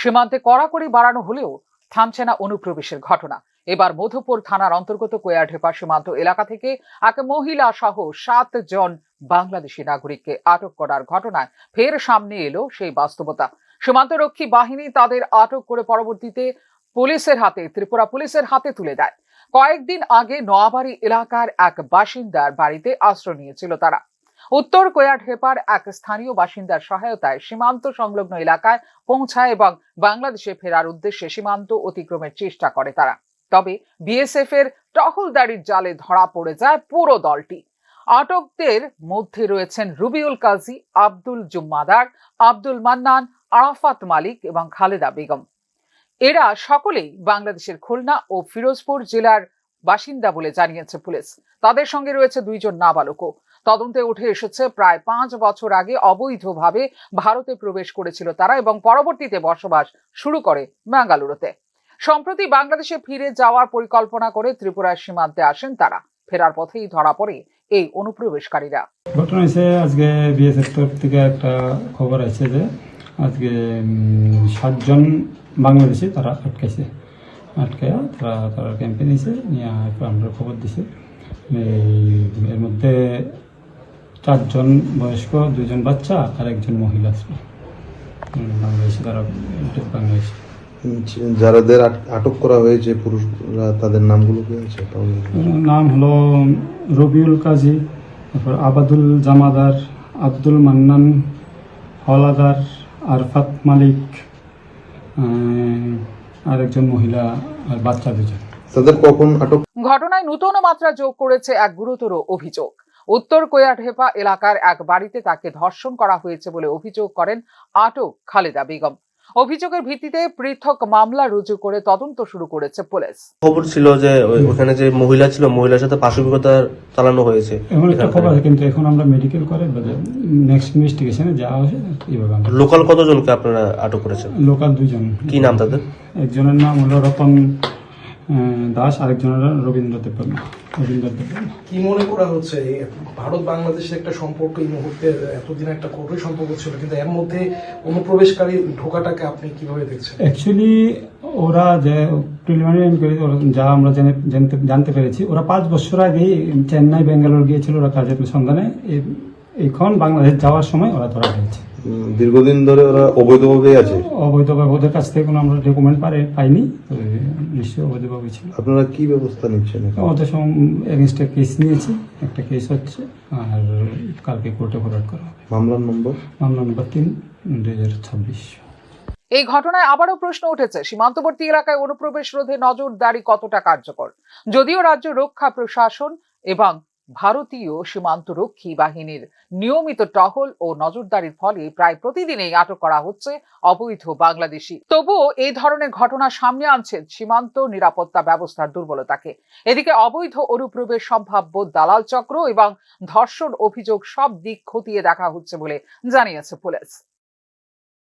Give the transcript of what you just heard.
সীমান্তে কড়াকড়ি বাড়ানো হলেও থামছে না অনুপ্রবেশের ঘটনা। এবার মধুপুর থানার অন্তর্গত কোয়াঢেপা সীমান্ত এলাকা থেকে এক মহিলা সহ 7 জন বাংলাদেশি নাগরিককে আটক করার ঘটনায় ফের সামনে এলো সেই বাস্তবতা। সীমান্তরক্ষী বাহিনী তাদের আটক করে পরবর্তীতে ত্রিপুরা পুলিশের হাতে তুলে দেয়। কয়েকদিন আগে নোয়াবাড়ি এলাকার এক বাসিন্দার বাড়িতে আশ্রয় নিয়েছিল তারা। উত্তর কোয়াঢেপার এক স্থানীয় বাসিন্দার সহায়তায় সীমান্ত সংলগ্ন এলাকায় পৌঁছায় এবং বাংলাদেশে ফেরার উদ্দেশ্যে সীমান্ত অতিক্রমের চেষ্টা করে তারা। তবে বিএসএফ এর টহলদারির জালে ধরা পড়ে যায় পুরো দলটি। আটকদের মধ্যে রয়েছেন রুবিউল কাজী, আব্দুল জুম্মাদার, আব্দুল মান্নান, আরাফাত মালিক এবং খালেদা বেগম। এরা সকলেই বাংলাদেশের খুলনা ও ফিরোজপুর জেলার বাসিন্দা বলে জানিয়েছে পুলিশ। তাদের সঙ্গে রয়েছে 2 জন নাবালকও। তদন্তে উঠে এসেছে প্রায় 5 বছর আগে অবৈধভাবে ভারতে প্রবেশ করেছিল তারা এবং পরবর্তীতে বসবাস শুরু করে বেঙ্গালুরুতে। সম্প্রতি বাংলাদেশে ফিরে যাওয়ার পরিকল্পনা করে ত্রিপুরার সীমান্তে আসেন তারা। ফেরার পথেই ধরা পড়ে এই অনুপ্রবেশকারীরা। ঘটনা হয়েছে আজকে বিএসএফ তরফ থেকে একটা খবর আছে যে আজকে 7 জন বাংলাদেশি তারা আটকাইছে। তারা ক্যাম্পে নিয়েছে নিয়ে আমরা খবর দিছে। এর মধ্যে 4 জন বয়স্ক, 2 জন বাচ্চা আর 1 জন মহিলা ছিল বাংলাদেশি। তারা বাংলাদেশি যাদের আটক করা হয়েছে পুরুষরা, তাদের নামগুলো কি আছে? নাম হলো রবিউল কাজী, তারপর আবাদুল জামাদার, আব্দুল মান্নান, হলাদার, আরফাত মালিক, আর 1 জন মহিলা আর বাচ্চা 2 জন। তাদের কখন আটক? ঘটনায় নতুন মাত্রা যোগ করেছে এক গুরুতর অভিযোগ। উত্তর কোয়াঢেপা এলাকার এক বাড়িতে তাকে ধর্ষণ করা হয়েছে বলে অভিযোগ করেন আটক খালেদা বেগম। অভিযোগের ভিত্তিতে পৃথক মামলা রুজু করে তদন্ত শুরু করেছে পুলিশ। খবর ছিল যে ওখানে যে মহিলা ছিল, মহিলার সাথে পাশবিকতা চালানো হয়েছে এমন একটা খবর আছে, কিন্তু এখন আমরা মেডিকেল করে নেক্সট ইনভেস্টিগেশনে যাওয়া হয়েছে। এইভাবে লোকাল কতজনকে আপনারা আটক করেছেন? লোকাল 2 জন। কি নাম তাদের? একজনের নাম হলো রতন দাস, আরেকজনের রবীন্দ্র দেববর্মা। কি মনে করা হচ্ছে ভারত বাংলাদেশের একটা সম্পর্ক এই মুহূর্তে, এতদিন একটা কঠোর সম্পর্ক ছিল, কিন্তু এর মধ্যে অনুপ্রবেশকারী ঢোকাটাকে আপনি কিভাবে দেখছেন? অ্যাকচুয়ালি ওরা যে প্রিলিমিনারি ইনকোয়ারি যা আমরা জানতে পেরেছি, ওরা 5 বছর আগেই চেন্নাই, বেঙ্গালোর গিয়েছিল ওরা কাজের সন্ধানে। এখন বাংলাদেশ যাওয়ার সময় ওরা ধরা হয়েছে। দীর্ঘদিন ধরে ওরা অবৈধভাবে আছে। অবৈধভাবে, ওদের কাছ থেকে কোনো আমরা ডকুমেন্ট পাইনি, নিশ্চয়ই অবৈধভাবে ছিল। আপনারা কি ব্যবস্থা নিচ্ছেন? ওদের এগেনস্টে কেস নিয়েছি, একটা কেস হচ্ছে, আর কালকে কোর্টে ফরওয়ার্ড করা হবে। মামলা নম্বর 3, 2026। এই ঘটনায় আবারও প্রশ্ন উঠেছে, সীমান্তবর্তী এলাকায় অনুপ্রবেশ রোধে নজরদারি কতটা কার্যকর? যদিও রাজ্য রক্ষা প্রশাসন এবং ভারতীয় সীমান্তরক্ষী বাহিনীর নিয়মিত টহল ও নজরদারির ফলে প্রায় প্রতিদিনই আটক করা হচ্ছে অবৈধ বাংলাদেশি, তবুও এই ধরনের ঘটনা সামনে আনছে সীমান্ত নিরাপত্তা ব্যবস্থার দুর্বলতাকে। এদিকে অবৈধ অনুপ্রবেশ, সম্ভাব্য দালাল চক্র এবং ধর্ষণ অভিযোগ সব দিক খতিয়ে দেখা হচ্ছে বলে জানিয়েছে পুলিশ।